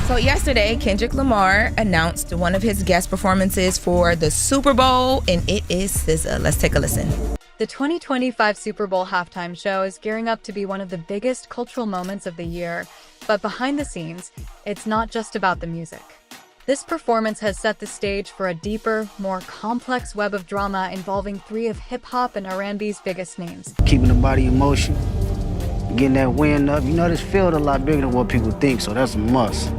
So yesterday, Kendrick Lamar announced one of his guest performances for the Super Bowl, and it is SZA. Let's take a listen. The 2025 Super Bowl halftime show is gearing up to be one of the biggest cultural moments of the year, but behind the scenes, it's not just about the music. This performance has set the stage for a deeper, more complex web of drama involving three of hip-hop and R&B's biggest names. Keeping the body in motion, getting that wind up. You know, this field a lot bigger than what people think, so that's a must.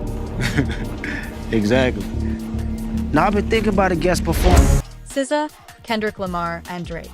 Exactly. Now, I've been thinking about a guest performance. SZA, Kendrick Lamar, and Drake.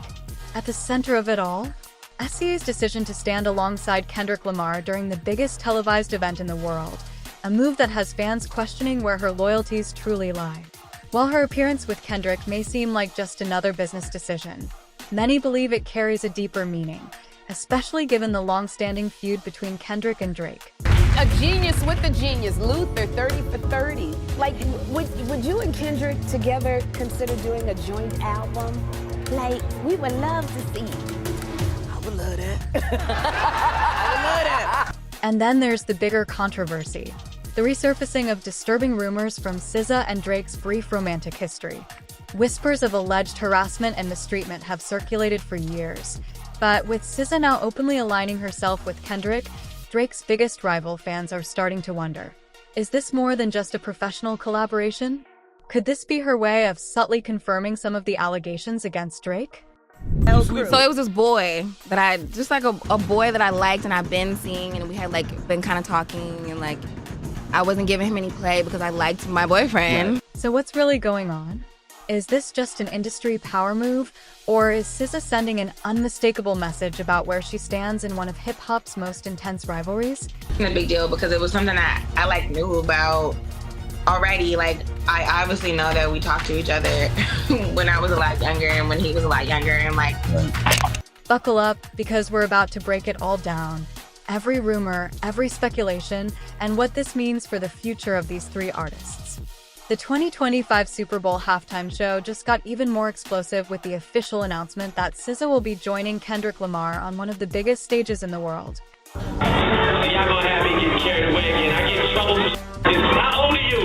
At the center of it all, SZA's decision to stand alongside Kendrick Lamar during the biggest televised event in the world, a move that has fans questioning where her loyalties truly lie. While her appearance with Kendrick may seem like just another business decision, many believe it carries a deeper meaning, especially given the long-standing feud between Kendrick and Drake. A genius with a genius, Luther, 30 for 30. Like, would you and Kendrick together consider doing a joint album? Like, we would love to see. I would love that. I would love that. And then there's the bigger controversy, the resurfacing of disturbing rumors from SZA and Drake's brief romantic history. Whispers of alleged harassment and mistreatment have circulated for years, but with SZA now openly aligning herself with Kendrick, Drake's biggest rival, fans are starting to wonder, is this more than just a professional collaboration? Could this be her way of subtly confirming some of the allegations against Drake? So it was this boy that I, just like a boy that I liked and I've been seeing, and we had like been kind of talking, and like I wasn't giving him any play because I liked my boyfriend. Right. So what's really going on? Is this just an industry power move, or is SZA sending an unmistakable message about where she stands in one of hip-hop's most intense rivalries? It's a big deal because it was something that I like knew about already. Like, I obviously know that we talked to each other when I was a lot younger and when he was a lot younger, and like... Buckle up, because we're about to break it all down. Every rumor, every speculation, and what this means for the future of these three artists. The 2025 Super Bowl halftime show just got even more explosive with the official announcement that SZA will be joining Kendrick Lamar on one of the biggest stages in the world. Y'all gonna have me getting carried away again. I get in trouble for it's not only you.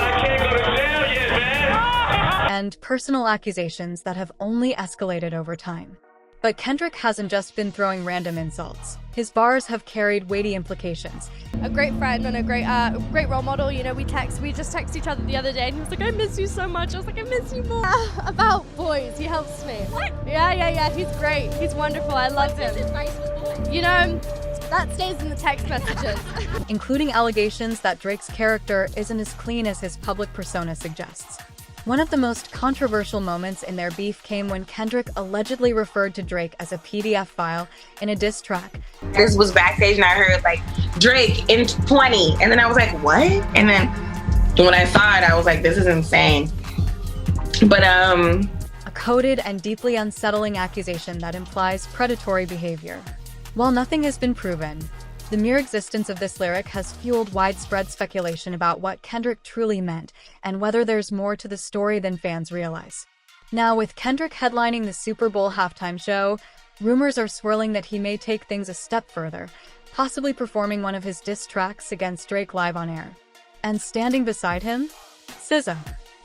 I can't go to jail yet, man. And personal accusations that have only escalated over time. But Kendrick hasn't just been throwing random insults. His bars have carried weighty implications. A great friend and a great role model. You know, we just texted each other the other day, and he was like, I miss you so much. I was like, I miss you more. About boys, he helps me. What? Yeah, he's great. He's wonderful. I love him. His advice with boys? You know, that stays in the text messages. Including allegations that Drake's character isn't as clean as his public persona suggests. One of the most controversial moments in their beef came when Kendrick allegedly referred to Drake as a PDF file in a diss track. This was backstage and I heard like, Drake in 20, and then I was like, what? And then when I saw it, I was like, this is insane. But a coded and deeply unsettling accusation that implies predatory behavior. While nothing has been proven, the mere existence of this lyric has fueled widespread speculation about what Kendrick truly meant and whether there's more to the story than fans realize. Now, with Kendrick headlining the Super Bowl halftime show, rumors are swirling that he may take things a step further, possibly performing one of his diss tracks against Drake live on air. And standing beside him? SZA.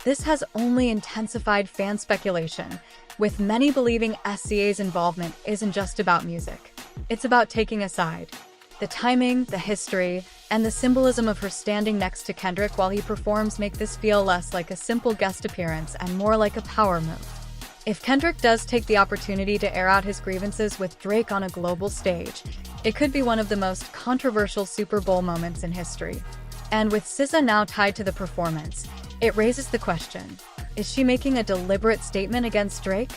This has only intensified fan speculation, with many believing SZA's involvement isn't just about music. It's about taking a side. The timing, the history, and the symbolism of her standing next to Kendrick while he performs make this feel less like a simple guest appearance and more like a power move. If Kendrick does take the opportunity to air out his grievances with Drake on a global stage, it could be one of the most controversial Super Bowl moments in history. And with SZA now tied to the performance, it raises the question, is she making a deliberate statement against Drake?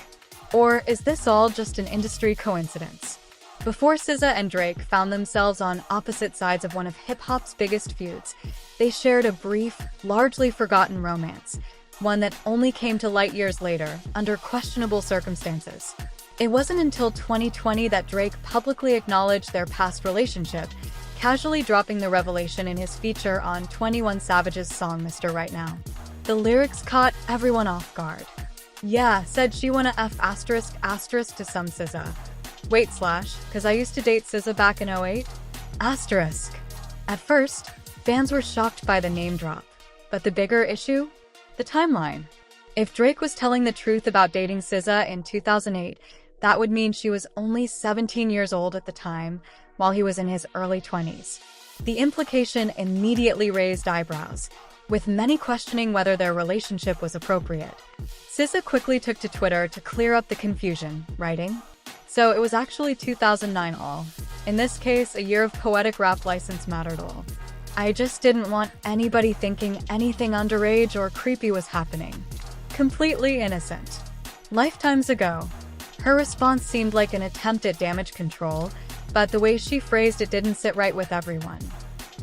Or is this all just an industry coincidence? Before SZA and Drake found themselves on opposite sides of one of hip-hop's biggest feuds, they shared a brief, largely forgotten romance, one that only came to light years later, under questionable circumstances. It wasn't until 2020 that Drake publicly acknowledged their past relationship, casually dropping the revelation in his feature on 21 Savage's song Mr. Right Now. The lyrics caught everyone off guard. Yeah, said she wanna F asterisk asterisk to some SZA. Wait slash, cause I used to date SZA back in '08? Asterisk. At first, fans were shocked by the name drop. But the bigger issue? The timeline. If Drake was telling the truth about dating SZA in 2008, that would mean she was only 17 years old at the time, while he was in his early 20s. The implication immediately raised eyebrows, with many questioning whether their relationship was appropriate. SZA quickly took to Twitter to clear up the confusion, writing, "So it was actually 2009 all. In this case, a year of poetic rap license mattered all. I just didn't want anybody thinking anything underage or creepy was happening. Completely innocent." Lifetimes ago. Her response seemed like an attempt at damage control, but the way she phrased it didn't sit right with everyone.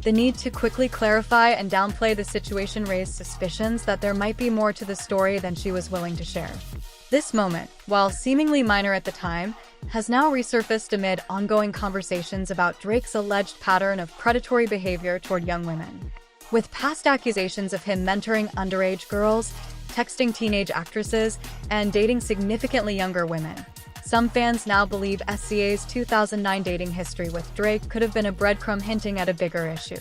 The need to quickly clarify and downplay the situation raised suspicions that there might be more to the story than she was willing to share. This moment, while seemingly minor at the time, has now resurfaced amid ongoing conversations about Drake's alleged pattern of predatory behavior toward young women. With past accusations of him mentoring underage girls, texting teenage actresses, and dating significantly younger women, some fans now believe SZA's 2009 dating history with Drake could have been a breadcrumb hinting at a bigger issue.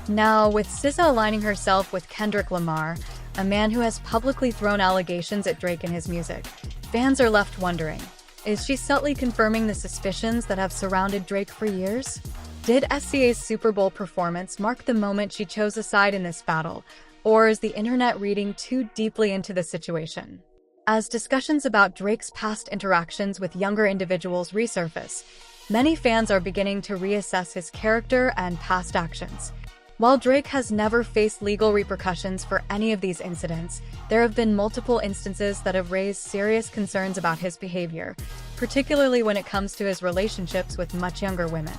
Now, with SZA aligning herself with Kendrick Lamar, a man who has publicly thrown allegations at Drake in his music, fans are left wondering, is she subtly confirming the suspicions that have surrounded Drake for years? Did SZA's Super Bowl performance mark the moment she chose a side in this battle, or is the internet reading too deeply into the situation? As discussions about Drake's past interactions with younger individuals resurface, many fans are beginning to reassess his character and past actions. While Drake has never faced legal repercussions for any of these incidents, there have been multiple instances that have raised serious concerns about his behavior, particularly when it comes to his relationships with much younger women.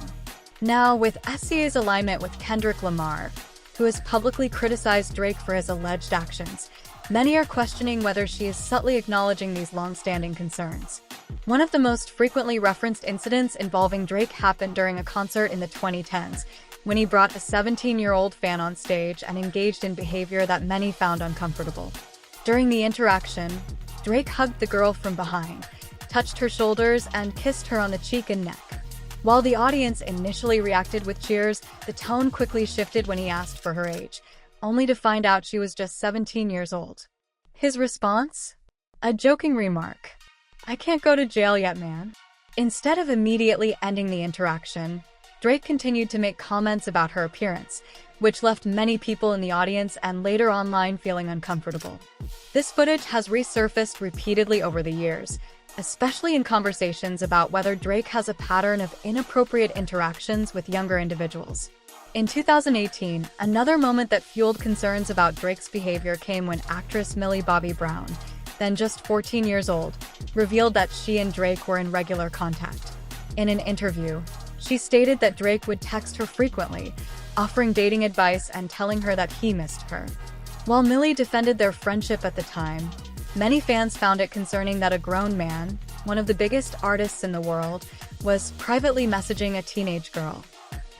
Now, with SZA's alignment with Kendrick Lamar, who has publicly criticized Drake for his alleged actions, many are questioning whether she is subtly acknowledging these long-standing concerns. One of the most frequently referenced incidents involving Drake happened during a concert in the 2010s, when he brought a 17-year-old fan on stage and engaged in behavior that many found uncomfortable. During the interaction, Drake hugged the girl from behind, touched her shoulders, and kissed her on the cheek and neck. While the audience initially reacted with cheers, the tone quickly shifted when he asked for her age, only to find out she was just 17 years old. His response? A joking remark. "I can't go to jail yet, man." Instead of immediately ending the interaction, Drake continued to make comments about her appearance, which left many people in the audience and later online feeling uncomfortable. This footage has resurfaced repeatedly over the years, especially in conversations about whether Drake has a pattern of inappropriate interactions with younger individuals. In 2018, another moment that fueled concerns about Drake's behavior came when actress Millie Bobby Brown, then just 14 years old, revealed that she and Drake were in regular contact. In an interview, she stated that Drake would text her frequently, offering dating advice and telling her that he missed her. While Millie defended their friendship at the time, many fans found it concerning that a grown man, one of the biggest artists in the world, was privately messaging a teenage girl.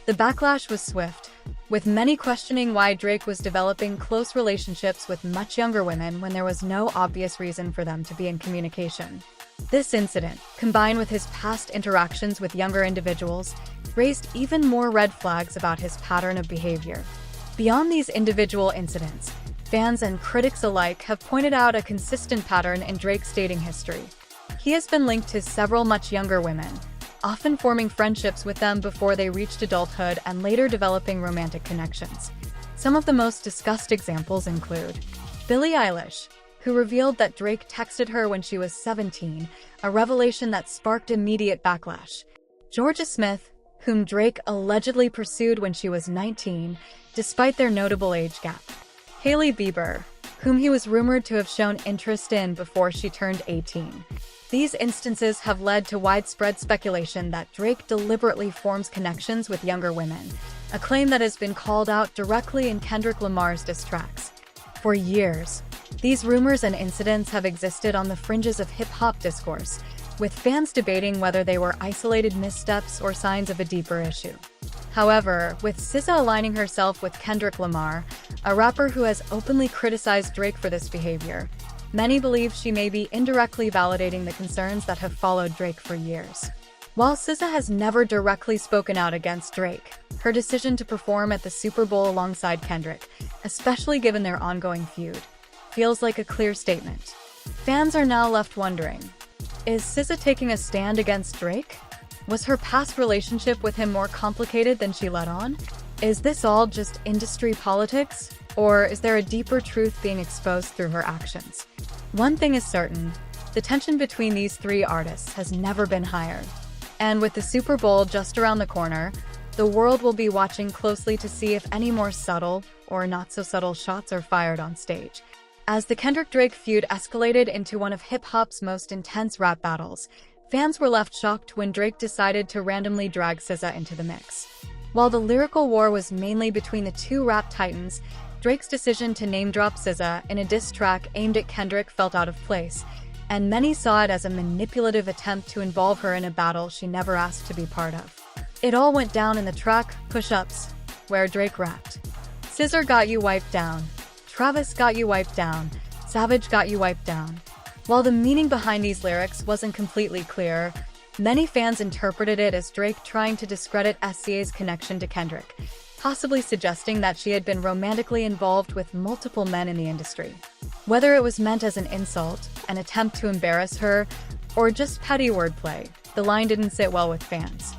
The backlash was swift, with many questioning why Drake was developing close relationships with much younger women when there was no obvious reason for them to be in communication. This incident, combined with his past interactions with younger individuals, raised even more red flags about his pattern of behavior. Beyond these individual incidents, fans and critics alike have pointed out a consistent pattern in Drake's dating history. He has been linked to several much younger women, often forming friendships with them before they reached adulthood and later developing romantic connections. Some of the most discussed examples include Billie Eilish, who revealed that Drake texted her when she was 17, a revelation that sparked immediate backlash. Georgia Smith, whom Drake allegedly pursued when she was 19, despite their notable age gap. Hailey Bieber, whom he was rumored to have shown interest in before she turned 18. These instances have led to widespread speculation that Drake deliberately forms connections with younger women, a claim that has been called out directly in Kendrick Lamar's diss tracks. For years, these rumors and incidents have existed on the fringes of hip-hop discourse, with fans debating whether they were isolated missteps or signs of a deeper issue. However, with SZA aligning herself with Kendrick Lamar, a rapper who has openly criticized Drake for this behavior, Many believe she may be indirectly validating the concerns that have followed Drake for years. While SZA has never directly spoken out against Drake, her decision to perform at the Super Bowl alongside Kendrick, especially given their ongoing feud, feels like a clear statement. Fans are now left wondering, is SZA taking a stand against Drake? Was her past relationship with him more complicated than she let on? Is this all just industry politics? Or is there a deeper truth being exposed through her actions? One thing is certain, the tension between these three artists has never been higher. And with the Super Bowl just around the corner, the world will be watching closely to see if any more subtle or not so subtle shots are fired on stage. As the Kendrick-Drake feud escalated into one of hip-hop's most intense rap battles, fans were left shocked when Drake decided to randomly drag SZA into the mix. While the lyrical war was mainly between the two rap titans, Drake's decision to name-drop SZA in a diss track aimed at Kendrick felt out of place, and many saw it as a manipulative attempt to involve her in a battle she never asked to be part of. It all went down in the track Push-Ups, where Drake rapped, "Scissor got you wiped down, Travis got you wiped down, Savage got you wiped down." While the meaning behind these lyrics wasn't completely clear, many fans interpreted it as Drake trying to discredit SZA's connection to Kendrick, possibly suggesting that she had been romantically involved with multiple men in the industry. Whether it was meant as an insult, an attempt to embarrass her, or just petty wordplay, the line didn't sit well with fans.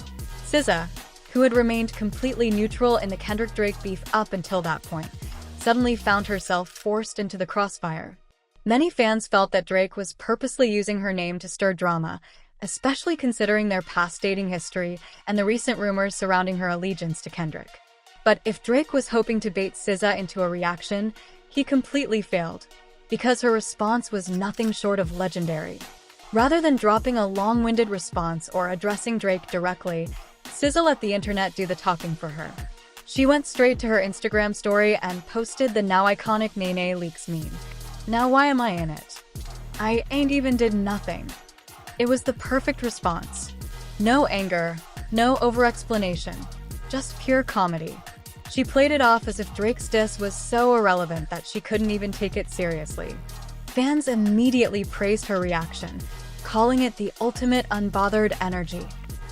SZA, who had remained completely neutral in the Kendrick-Drake beef up until that point, suddenly found herself forced into the crossfire. Many fans felt that Drake was purposely using her name to stir drama, especially considering their past dating history and the recent rumors surrounding her allegiance to Kendrick. But if Drake was hoping to bait SZA into a reaction, he completely failed, because her response was nothing short of legendary. Rather than dropping a long-winded response or addressing Drake directly, SZA let the internet do the talking for her. She went straight to her Instagram story and posted the now iconic Nene Leaks meme. "Now why am I in it? I ain't even did nothing." It was the perfect response. No anger, no over-explanation, just pure comedy. She played it off as if Drake's diss was so irrelevant that she couldn't even take it seriously. Fans immediately praised her reaction, calling it the ultimate unbothered energy.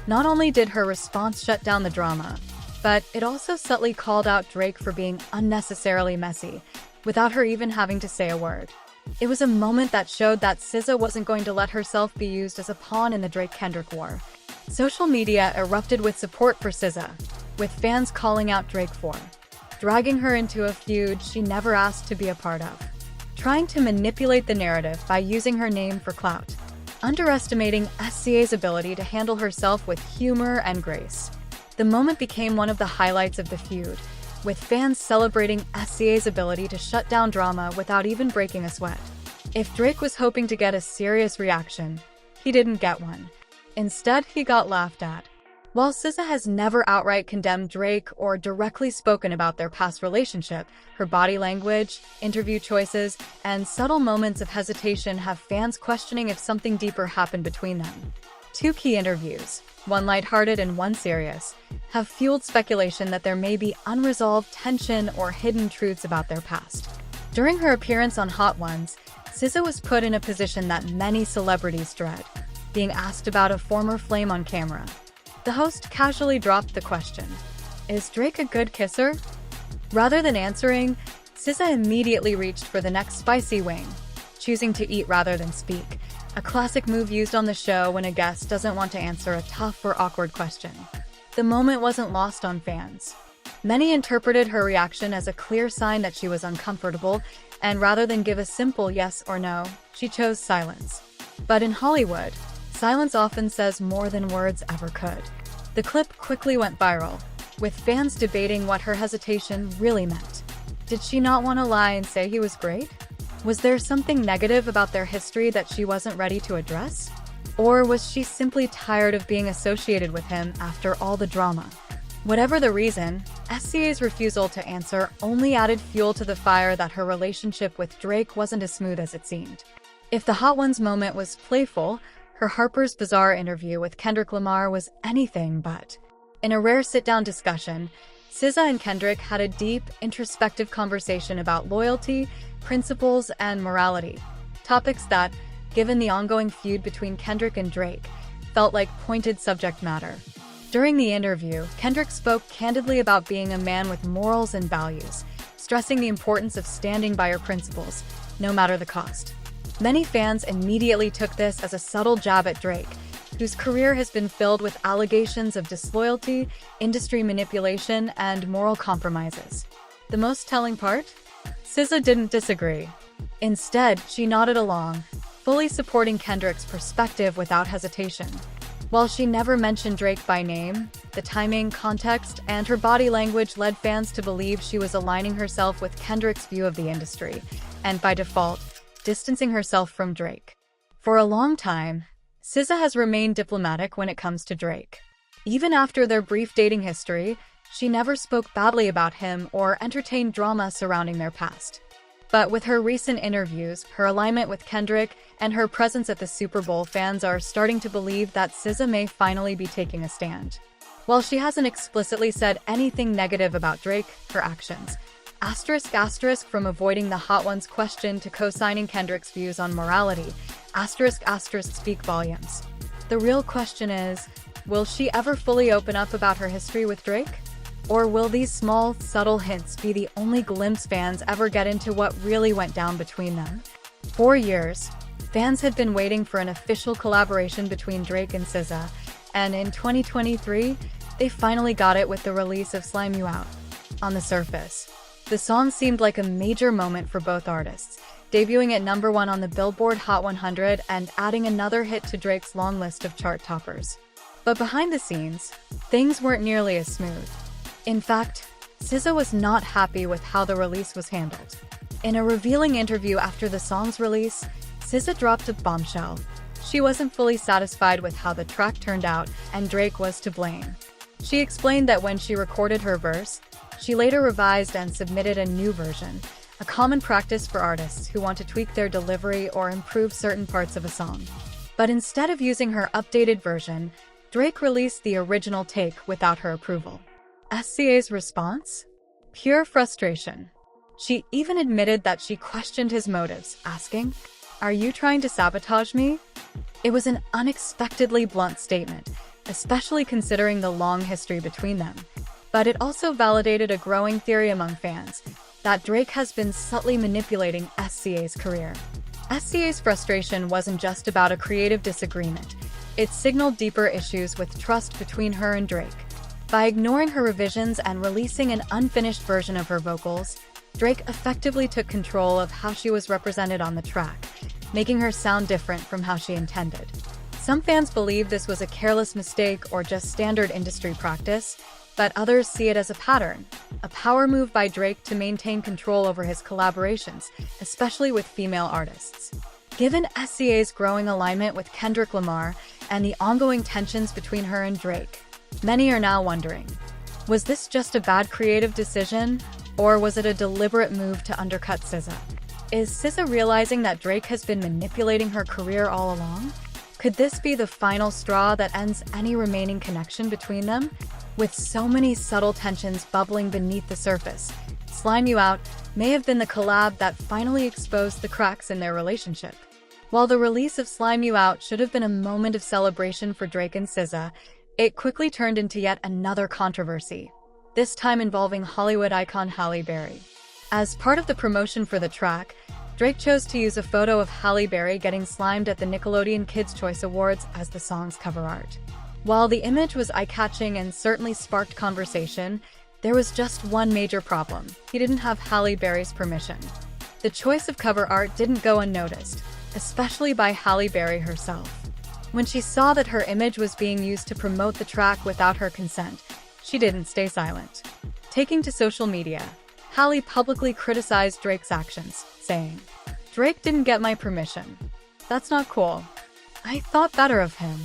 Not only did her response shut down the drama, but it also subtly called out Drake for being unnecessarily messy, without her even having to say a word. It was a moment that showed that SZA wasn't going to let herself be used as a pawn in the Drake-Kendrick war. Social media erupted with support for SZA, with fans calling out Drake for dragging her into a feud she never asked to be a part of, trying to manipulate the narrative by using her name for clout, underestimating SZA's ability to handle herself with humor and grace. The moment became one of the highlights of the feud, with fans celebrating SZA's ability to shut down drama without even breaking a sweat. If Drake was hoping to get a serious reaction, he didn't get one. Instead, he got laughed at. While SZA has never outright condemned Drake or directly spoken about their past relationship, her body language, interview choices, and subtle moments of hesitation have fans questioning if something deeper happened between them. Two key interviews, one lighthearted and one serious, have fueled speculation that there may be unresolved tension or hidden truths about their past. During her appearance on Hot Ones, SZA was put in a position that many celebrities dread, being asked about a former flame on camera. The host casually dropped the question, "Is Drake a good kisser?" Rather than answering, SZA immediately reached for the next spicy wing, choosing to eat rather than speak, a classic move used on the show when a guest doesn't want to answer a tough or awkward question. The moment wasn't lost on fans. Many interpreted her reaction as a clear sign that she was uncomfortable, and rather than give a simple yes or no, she chose silence. But in Hollywood, silence often says more than words ever could. The clip quickly went viral, with fans debating what her hesitation really meant. Did she not want to lie and say he was great? Was there something negative about their history that she wasn't ready to address? Or was she simply tired of being associated with him after all the drama? Whatever the reason, SZA's refusal to answer only added fuel to the fire that her relationship with Drake wasn't as smooth as it seemed. If the Hot Ones moment was playful, her Harper's Bazaar interview with Kendrick Lamar was anything but. In a rare sit-down discussion, SZA and Kendrick had a deep, introspective conversation about loyalty, principles, and morality, Topics that, given the ongoing feud between Kendrick and Drake, felt like pointed subject matter. During the interview, Kendrick spoke candidly about being a man with morals and values, stressing the importance of standing by your principles, no matter the cost. Many fans immediately took this as a subtle jab at Drake, whose career has been filled with allegations of disloyalty, industry manipulation, and moral compromises. The most telling part? SZA didn't disagree. Instead, she nodded along, fully supporting Kendrick's perspective without hesitation. While she never mentioned Drake by name, the timing, context, and her body language led fans to believe she was aligning herself with Kendrick's view of the industry, and by default, distancing herself from Drake. For a long time, SZA has remained diplomatic when it comes to Drake. Even after their brief dating history, she never spoke badly about him or entertained drama surrounding their past. But with her recent interviews, her alignment with Kendrick, and her presence at the Super Bowl, fans are starting to believe that SZA may finally be taking a stand. While she hasn't explicitly said anything negative about Drake, her actions, *** from avoiding the Hot Ones question to co-signing Kendrick's views on morality, *** speak volumes. The real question is, will she ever fully open up about her history with Drake? Or will these small, subtle hints be the only glimpse fans ever get into what really went down between them? For years, fans had been waiting for an official collaboration between Drake and SZA, and in 2023, they finally got it with the release of Slime You Out. On the surface, the song seemed like a major moment for both artists, debuting at #1 on the Billboard Hot 100 and adding another hit to Drake's long list of chart toppers. But behind the scenes, things weren't nearly as smooth. In fact, SZA was not happy with how the release was handled. In a revealing interview after the song's release, SZA dropped a bombshell. She wasn't fully satisfied with how the track turned out, and Drake was to blame. She explained that when she recorded her verse, she later revised and submitted a new version, a common practice for artists who want to tweak their delivery or improve certain parts of a song. But instead of using her updated version, Drake released the original take without her approval. SZA's response? Pure frustration. She even admitted that she questioned his motives, asking, "Are you trying to sabotage me?" It was an unexpectedly blunt statement, especially considering the long history between them. But it also validated a growing theory among fans, that Drake has been subtly manipulating SZA's career. SZA's frustration wasn't just about a creative disagreement. It signaled deeper issues with trust between her and Drake. By ignoring her revisions and releasing an unfinished version of her vocals, Drake effectively took control of how she was represented on the track, making her sound different from how she intended. Some fans believe this was a careless mistake or just standard industry practice, but others see it as a pattern, a power move by Drake to maintain control over his collaborations, especially with female artists. Given SZA's growing alignment with Kendrick Lamar and the ongoing tensions between her and Drake, many are now wondering, was this just a bad creative decision, or was it a deliberate move to undercut SZA? Is SZA realizing that Drake has been manipulating her career all along? Could this be the final straw that ends any remaining connection between them? With so many subtle tensions bubbling beneath the surface, Slime You Out may have been the collab that finally exposed the cracks in their relationship. While the release of Slime You Out should have been a moment of celebration for Drake and SZA, it quickly turned into yet another controversy, this time involving Hollywood icon Halle Berry. As part of the promotion for the track, Drake chose to use a photo of Halle Berry getting slimed at the Nickelodeon Kids' Choice Awards as the song's cover art. While the image was eye-catching and certainly sparked conversation, there was just one major problem. He didn't have Halle Berry's permission. The choice of cover art didn't go unnoticed, especially by Halle Berry herself. When she saw that her image was being used to promote the track without her consent, she didn't stay silent. Taking to social media, Halle publicly criticized Drake's actions, saying, "Drake didn't get my permission. That's not cool. I thought better of him."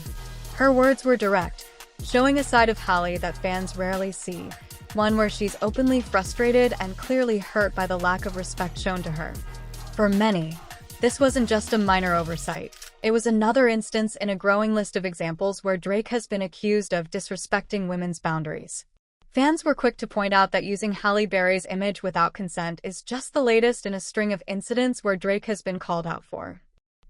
Her words were direct, showing a side of Halle that fans rarely see, one where she's openly frustrated and clearly hurt by the lack of respect shown to her. For many, this wasn't just a minor oversight. It was another instance in a growing list of examples where Drake has been accused of disrespecting women's boundaries. Fans were quick to point out that using Halle Berry's image without consent is just the latest in a string of incidents where Drake has been called out for.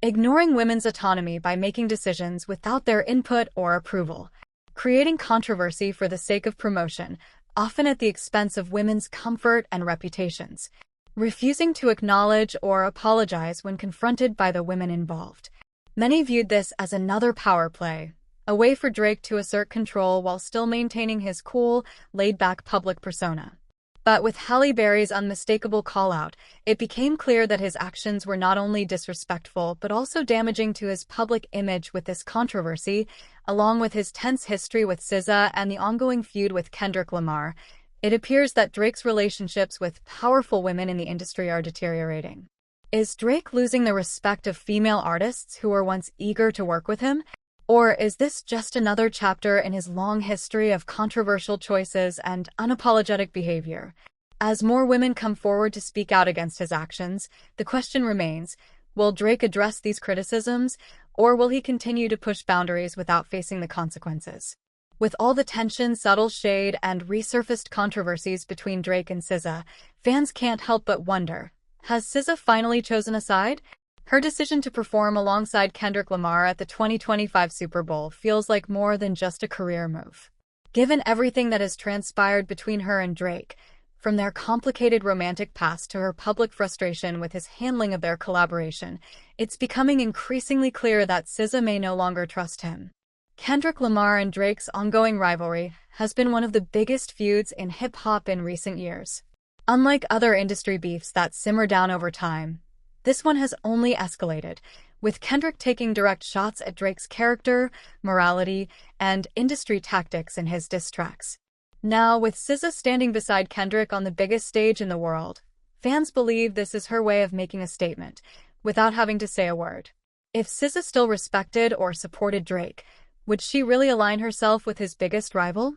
ignoring women's autonomy by making decisions without their input or approval, creating controversy for the sake of promotion, often at the expense of women's comfort and reputations, refusing to acknowledge or apologize when confronted by the women involved. Many viewed this as another power play, a way for Drake to assert control while still maintaining his cool, laid-back public persona. But with Halle Berry's unmistakable call-out, it became clear that his actions were not only disrespectful but also damaging to his public image. With this controversy, along with his tense history with SZA and the ongoing feud with Kendrick Lamar, it appears that Drake's relationships with powerful women in the industry are deteriorating. Is Drake losing the respect of female artists who were once eager to work with him? Or is this just another chapter in his long history of controversial choices and unapologetic behavior? As more women come forward to speak out against his actions, the question remains, will Drake address these criticisms, or will he continue to push boundaries without facing the consequences? With all the tension, subtle shade, and resurfaced controversies between Drake and SZA, fans can't help but wonder, has SZA finally chosen a side? Her decision to perform alongside Kendrick Lamar at the 2025 Super Bowl feels like more than just a career move. Given everything that has transpired between her and Drake, from their complicated romantic past to her public frustration with his handling of their collaboration, it's becoming increasingly clear that SZA may no longer trust him. Kendrick Lamar and Drake's ongoing rivalry has been one of the biggest feuds in hip-hop in recent years. Unlike other industry beefs that simmer down over time, this one has only escalated, with Kendrick taking direct shots at Drake's character, morality, and industry tactics in his diss tracks. Now, with SZA standing beside Kendrick on the biggest stage in the world, fans believe this is her way of making a statement, without having to say a word. If SZA still respected or supported Drake, would she really align herself with his biggest rival?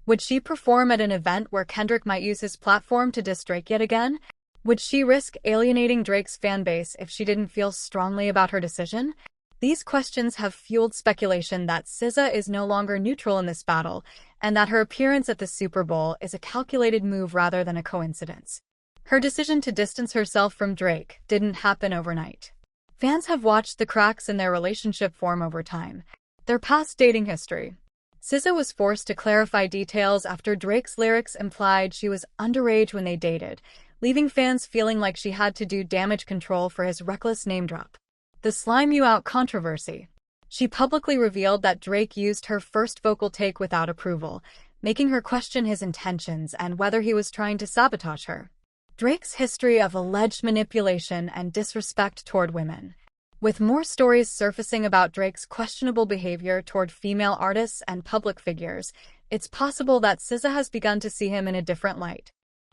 Would she perform at an event where Kendrick might use his platform to diss Drake yet again? Would she risk alienating Drake's fanbase if she didn't feel strongly about her decision? These questions have fueled speculation that SZA is no longer neutral in this battle, and that her appearance at the Super Bowl is a calculated move rather than a coincidence. Her decision to distance herself from Drake didn't happen overnight. Fans have watched the cracks in their relationship form over time, their past dating history. SZA was forced to clarify details after Drake's lyrics implied she was underage when they dated, leaving fans feeling like she had to do damage control for his reckless name drop. The Slime You Out controversy. She publicly revealed that Drake used her first vocal take without approval, making her question his intentions and whether he was trying to sabotage her. Drake's history of alleged manipulation and disrespect toward women. With more stories surfacing about Drake's questionable behavior toward female artists and public figures, it's possible that SZA has begun to see him in a different light.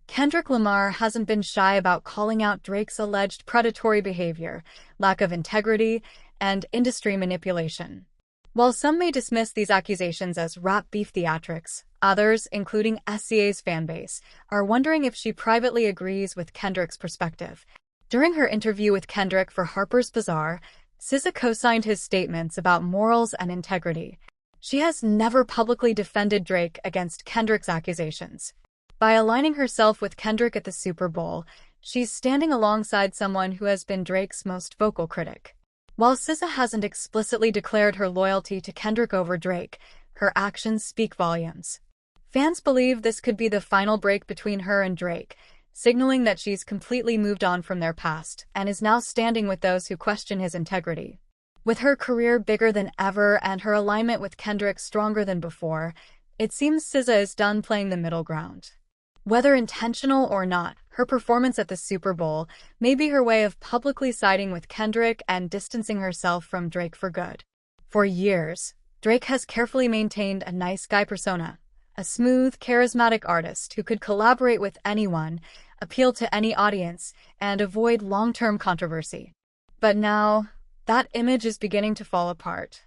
Kendrick Lamar hasn't been shy about calling out Drake's alleged predatory behavior, lack of integrity, and industry manipulation. While some may dismiss these accusations as rap beef theatrics, others, including SZA's fanbase, are wondering if she privately agrees with Kendrick's perspective. During her interview with Kendrick for Harper's Bazaar, SZA co-signed his statements about morals and integrity. She has never publicly defended Drake against Kendrick's accusations. By aligning herself with Kendrick at the Super Bowl, she's standing alongside someone who has been Drake's most vocal critic. While SZA hasn't explicitly declared her loyalty to Kendrick over Drake, her actions speak volumes. Fans believe this could be the final break between her and Drake, signaling that she's completely moved on from their past and is now standing with those who question his integrity. With her career bigger than ever and her alignment with Kendrick stronger than before, it seems SZA is done playing the middle ground. Whether intentional or not, her performance at the Super Bowl may be her way of publicly siding with Kendrick and distancing herself from Drake for good. For years, Drake has carefully maintained a nice guy persona, a smooth, charismatic artist who could collaborate with anyone, appeal to any audience, and avoid long-term controversy. But now, that image is beginning to fall apart.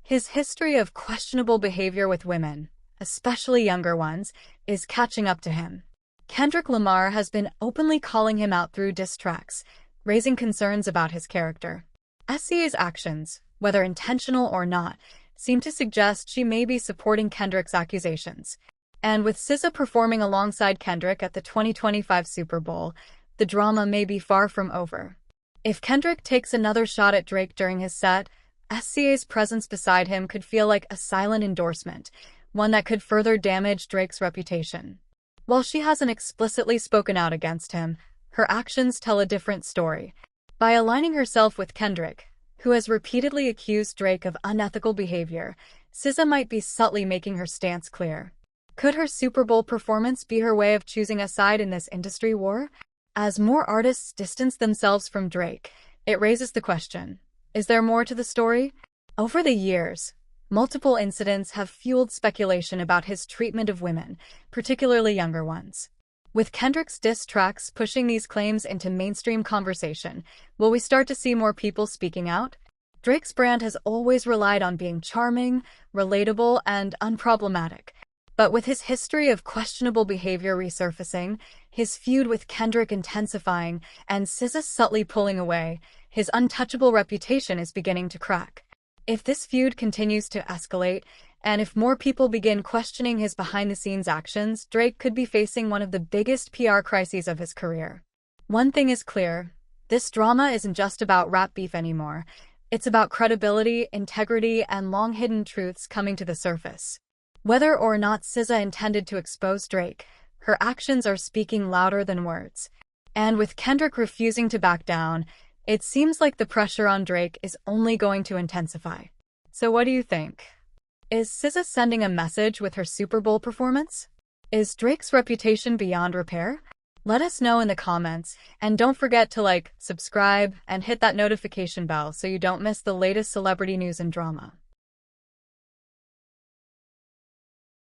His history of questionable behavior with women, especially younger ones, is catching up to him. Kendrick Lamar has been openly calling him out through diss tracks, raising concerns about his character. SZA's actions, whether intentional or not, seem to suggest she may be supporting Kendrick's accusations. And with SZA performing alongside Kendrick at the 2025 Super Bowl, the drama may be far from over. If Kendrick takes another shot at Drake during his set, SZA's presence beside him could feel like a silent endorsement, one that could further damage Drake's reputation. While she hasn't explicitly spoken out against him, her actions tell a different story. By aligning herself with Kendrick, who has repeatedly accused Drake of unethical behavior, SZA might be subtly making her stance clear. Could her Super Bowl performance be her way of choosing a side in this industry war? As more artists distance themselves from Drake, it raises the question, is there more to the story? Over the years, multiple incidents have fueled speculation about his treatment of women, particularly younger ones. With Kendrick's diss tracks pushing these claims into mainstream conversation, will we start to see more people speaking out? Drake's brand has always relied on being charming, relatable, and unproblematic. But with his history of questionable behavior resurfacing, his feud with Kendrick intensifying, and SZA subtly pulling away, his untouchable reputation is beginning to crack. If this feud continues to escalate, and if more people begin questioning his behind-the-scenes actions, Drake could be facing one of the biggest PR crises of his career. One thing is clear, this drama isn't just about rap beef anymore. It's about credibility, integrity, and long-hidden truths coming to the surface. Whether or not SZA intended to expose Drake, her actions are speaking louder than words. And with Kendrick refusing to back down, it seems like the pressure on Drake is only going to intensify. So what do you think? Is SZA sending a message with her Super Bowl performance? Is Drake's reputation beyond repair? Let us know in the comments, and don't forget to subscribe, and hit that notification bell so you don't miss the latest celebrity news and drama.